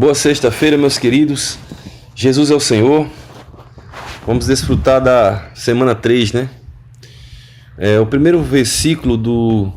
Boa sexta-feira, meus queridos. Jesus é o Senhor. Vamos desfrutar da semana 3, né? O primeiro versículo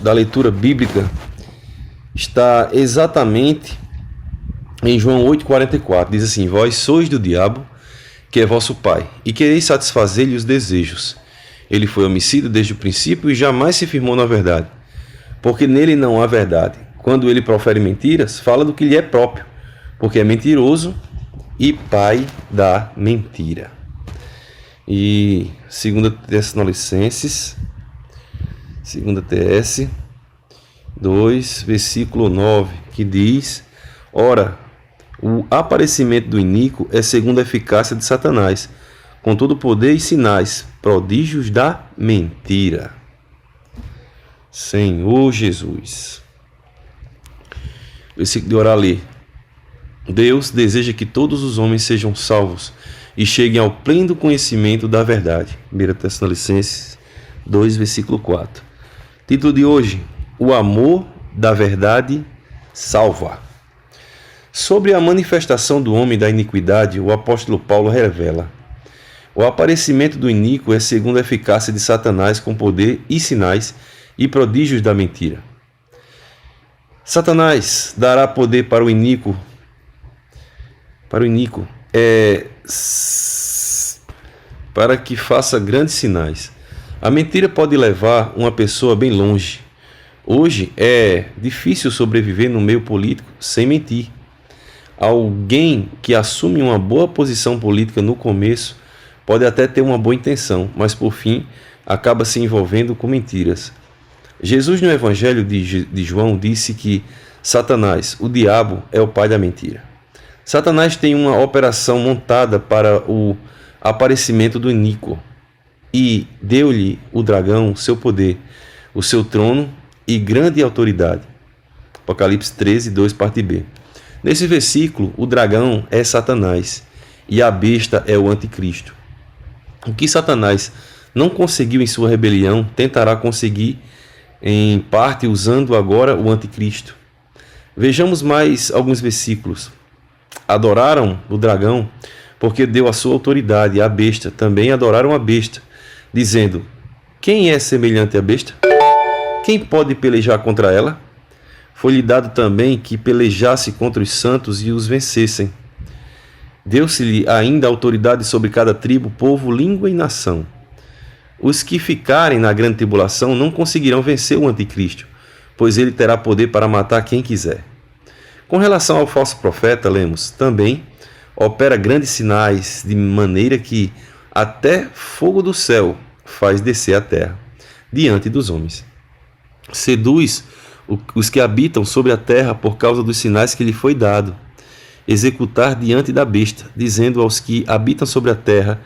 da leitura bíblica está exatamente em João 8,44. Diz assim: Vós sois do diabo, que é vosso pai, e quereis satisfazer-lhe os desejos. Ele foi homicida desde o princípio e jamais se firmou na verdade, porque nele não há verdade. Quando ele profere mentiras, fala do que lhe é próprio, porque é mentiroso e pai da mentira. E 2 Tessalonicenses, 2 TS 2, versículo 9, que diz: Ora, o aparecimento do iníquo é segundo a eficácia de Satanás, com todo poder e sinais, prodígios da mentira. Senhor Jesus. Versículo de orar ali. Deus deseja que todos os homens sejam salvos e cheguem ao pleno conhecimento da verdade. 1 Tessalonicenses 2, versículo 4. Título de hoje: O amor da verdade salva. Sobre a manifestação do homem da iniquidade, o apóstolo Paulo revela: O aparecimento do iníquo é segundo a eficácia de Satanás, com poder e sinais e prodígios da mentira. Satanás dará poder para o iníquo, para que faça grandes sinais. A mentira pode levar uma pessoa bem longe. Hoje é difícil sobreviver no meio político sem mentir. Alguém que assume uma boa posição política no começo pode até ter uma boa intenção, mas por fim acaba se envolvendo com mentiras. Jesus, no Evangelho de João, disse que Satanás, o diabo, é o pai da mentira. Satanás tem uma operação montada para o aparecimento do iníquo e deu-lhe o dragão seu poder, o seu trono e grande autoridade. Apocalipse 13, 2, parte B. Nesse versículo, o dragão é Satanás e a besta é o anticristo. O que Satanás não conseguiu em sua rebelião, tentará conseguir em parte usando agora o anticristo. Vejamos mais alguns versículos. Adoraram o dragão porque deu a sua autoridade à besta. Também adoraram a besta, dizendo: Quem é semelhante à besta? Quem pode pelejar contra ela? Foi-lhe dado também que pelejasse contra os santos e os vencessem. Deu-se-lhe ainda autoridade sobre cada tribo, povo, língua e nação. Os que ficarem na grande tribulação não conseguirão vencer o anticristo, pois ele terá poder para matar quem quiser. Com relação ao falso profeta, lemos: Também opera grandes sinais, de maneira que até fogo do céu faz descer a terra, diante dos homens. Seduz os que habitam sobre a terra por causa dos sinais que lhe foi dado executar diante da besta, dizendo aos que habitam sobre a terra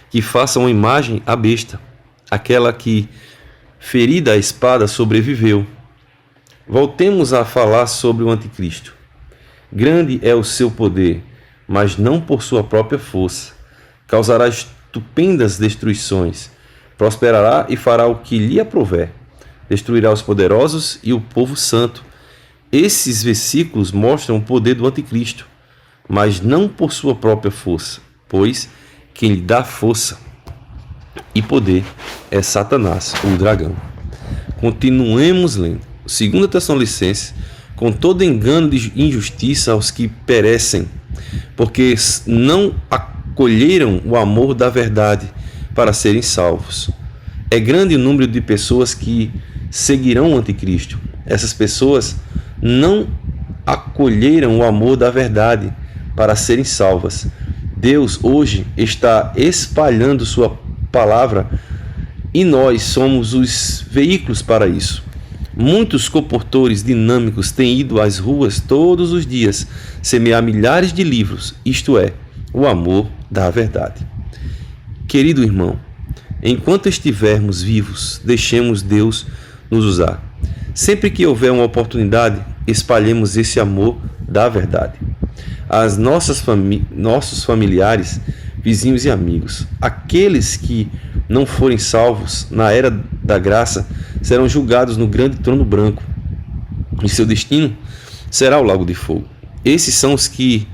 que façam uma imagem à besta, aquela que, ferida a espada, sobreviveu. Voltemos a falar sobre o anticristo. Grande é o seu poder, mas não por sua própria força. Causará estupendas destruições. Prosperará e fará o que lhe aprouver. Destruirá os poderosos e o povo santo. Esses versículos mostram o poder do anticristo, mas não por sua própria força, pois quem lhe dá força e poder é Satanás, o dragão. Continuemos lendo. 2 Tessalonicenses: Com todo engano de injustiça aos que perecem, porque não acolheram o amor da verdade para serem salvos. É grande o número de pessoas que seguirão o anticristo. Essas pessoas não acolheram o amor da verdade para serem salvas. Deus hoje está espalhando sua palavra e nós somos os veículos para isso. Muitos comportores dinâmicos têm ido às ruas todos os dias semear milhares de livros, isto é, o amor da verdade. Querido irmão, enquanto estivermos vivos, deixemos Deus nos usar. Sempre que houver uma oportunidade, espalhemos esse amor da verdade. Nossos familiares, vizinhos e amigos, aqueles que não forem salvos na era da graça, serão julgados no grande trono branco, e seu destino será o lago de fogo. Esses são os que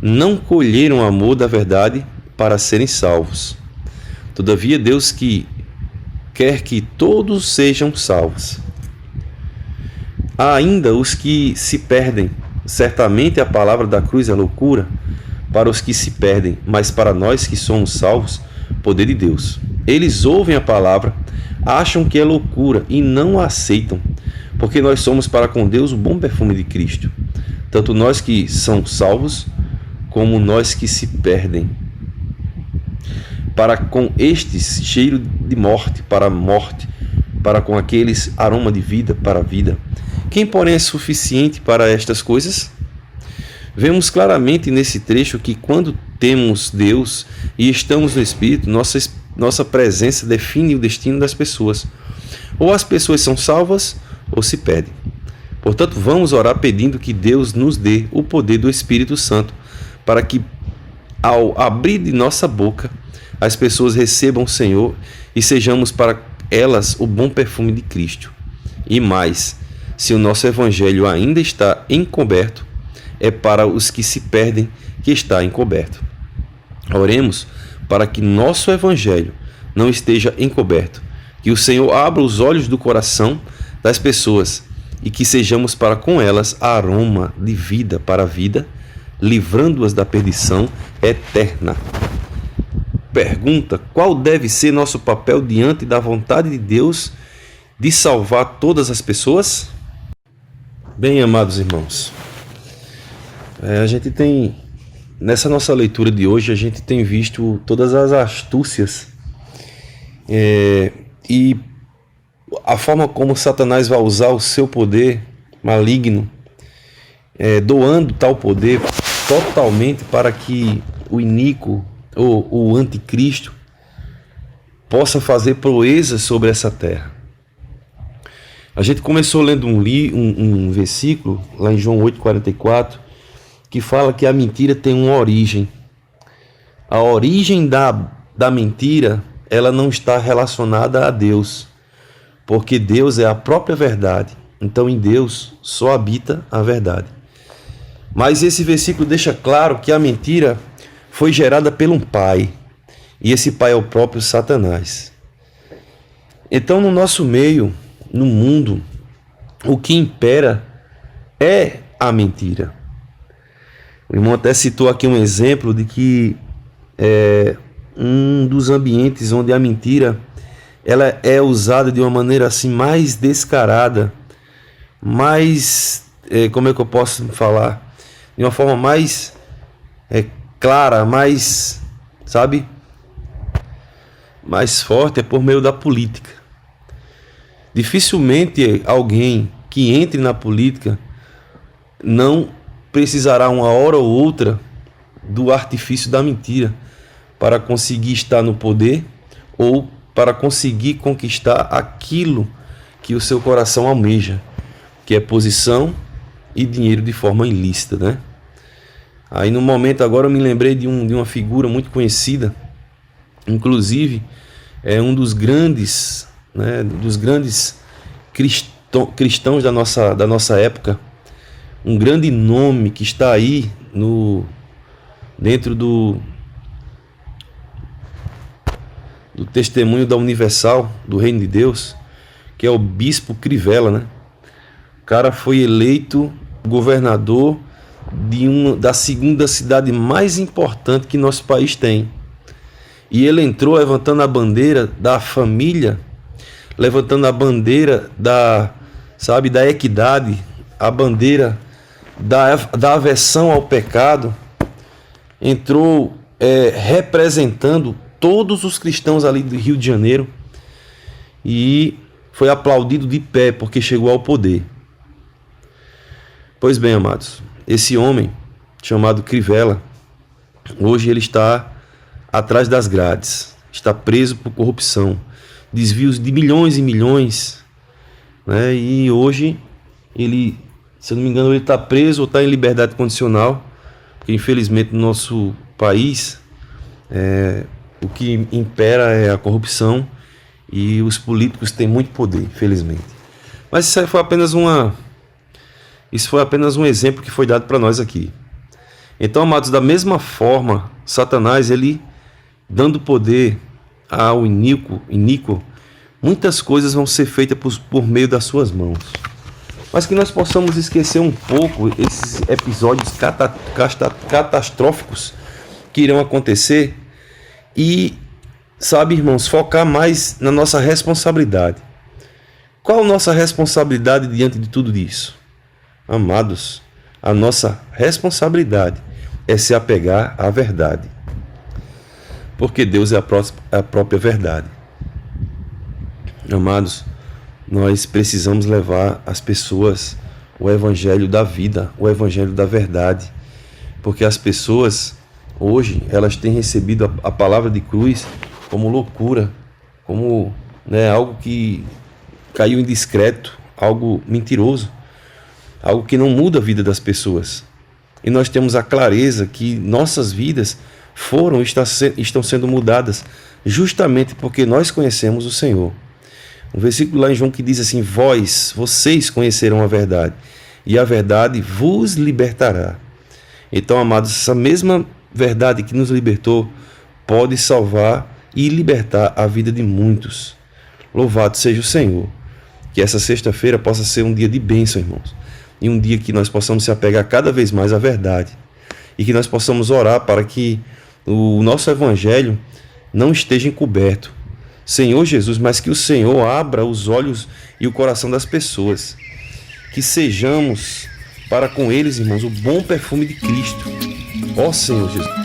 não colheram o amor da verdade para serem salvos. Todavia, Deus que quer que todos sejam salvos. Há ainda os que se perdem. Certamente a palavra da cruz é loucura para os que se perdem, mas para nós que somos salvos, poder de Deus. Eles ouvem a palavra, acham que é loucura e não a aceitam, porque nós somos para com Deus o bom perfume de Cristo, tanto nós que somos salvos, como nós que se perdem. Para com estes cheiro de morte para a morte, para com aqueles aroma de vida para a vida. Quem, porém, é suficiente para estas coisas? Vemos claramente nesse trecho que quando temos Deus e estamos no Espírito, nossa presença define o destino das pessoas. Ou as pessoas são salvas ou se perdem. Portanto, vamos orar pedindo que Deus nos dê o poder do Espírito Santo para que, ao abrir de nossa boca, as pessoas recebam o Senhor e sejamos para elas o bom perfume de Cristo. E mais, se o nosso evangelho ainda está encoberto, é para os que se perdem que está encoberto. Oremos para que nosso evangelho não esteja encoberto, que o Senhor abra os olhos do coração das pessoas e que sejamos para com elas aroma de vida para a vida, livrando-as da perdição eterna. Pergunta: qual deve ser nosso papel diante da vontade de Deus de salvar todas as pessoas? Bem, amados irmãos, a gente tem, nessa nossa leitura de hoje, a gente tem visto todas as astúcias e a forma como Satanás vai usar o seu poder maligno, doando tal poder totalmente para que o iníquo, ou o anticristo, possa fazer proezas sobre essa terra. A gente começou lendo um versículo, lá em João 8,44, que fala que a mentira tem uma origem. A origem da mentira, ela não está relacionada a Deus, porque Deus é a própria verdade. Então, em Deus só habita a verdade. Mas esse versículo deixa claro que a mentira foi gerada por um pai, e esse pai é o próprio Satanás. Então, no nosso meio, no mundo, o que impera é a mentira. O irmão até citou aqui um exemplo de que um dos ambientes onde a mentira ela é usada de uma maneira assim mais descarada, mais, como é que eu posso falar? De uma forma mais clara, mais, sabe, mais forte, é por meio da política. Dificilmente alguém que entre na política não precisará uma hora ou outra do artifício da mentira para conseguir estar no poder ou para conseguir conquistar aquilo que o seu coração almeja, que é posição e dinheiro de forma ilícita, né? Aí no momento agora eu me lembrei de uma figura muito conhecida, inclusive é um dos grandes, né, cristãos da nossa época, um grande nome que está aí dentro do testemunho da Universal, do Reino de Deus, que é o Bispo Crivella, né? O cara foi eleito governador da segunda cidade mais importante que nosso país tem. E ele entrou levantando a bandeira da família, levantando a bandeira da equidade, a bandeira da aversão ao pecado. Entrou representando todos os cristãos ali do Rio de Janeiro e foi aplaudido de pé porque chegou ao poder. Pois bem, amados, esse homem chamado Crivella, hoje ele está atrás das grades, está preso por corrupção, desvios de milhões e milhões, né? E hoje ele, se eu não me engano, ele está preso ou está em liberdade condicional, porque infelizmente no nosso país o que impera é a corrupção e os políticos têm muito poder, infelizmente. Mas isso aí foi apenas Isso foi apenas um exemplo que foi dado para nós aqui. Então, amados, da mesma forma, Satanás, ele dando poder ao iníquo, muitas coisas vão ser feitas por meio das suas mãos. Mas que nós possamos esquecer um pouco esses episódios catastróficos que irão acontecer e, sabe, irmãos, focar mais na nossa responsabilidade. Qual a nossa responsabilidade diante de tudo isso? Amados, a nossa responsabilidade é se apegar à verdade. Porque Deus é a própria verdade. Amados, nós precisamos levar às pessoas o evangelho da vida, o evangelho da verdade. Porque as pessoas, hoje, elas têm recebido a palavra de cruz como loucura, como algo que caiu em discreto, algo mentiroso, algo que não muda a vida das pessoas. E nós temos a clareza que nossas vidas estão sendo mudadas justamente porque nós conhecemos o Senhor. Um versículo lá em João que diz assim: vocês conhecerão a verdade, e a verdade vos libertará. Então, amados, essa mesma verdade que nos libertou pode salvar e libertar a vida de muitos. Louvado seja o Senhor. Que essa sexta-feira possa ser um dia de bênção, irmãos. E um dia que nós possamos se apegar cada vez mais à verdade. E que nós possamos orar para que o nosso evangelho não esteja encoberto. Senhor Jesus, mas que o Senhor abra os olhos e o coração das pessoas. Que sejamos para com eles, irmãos, o bom perfume de Cristo. Ó Senhor Jesus.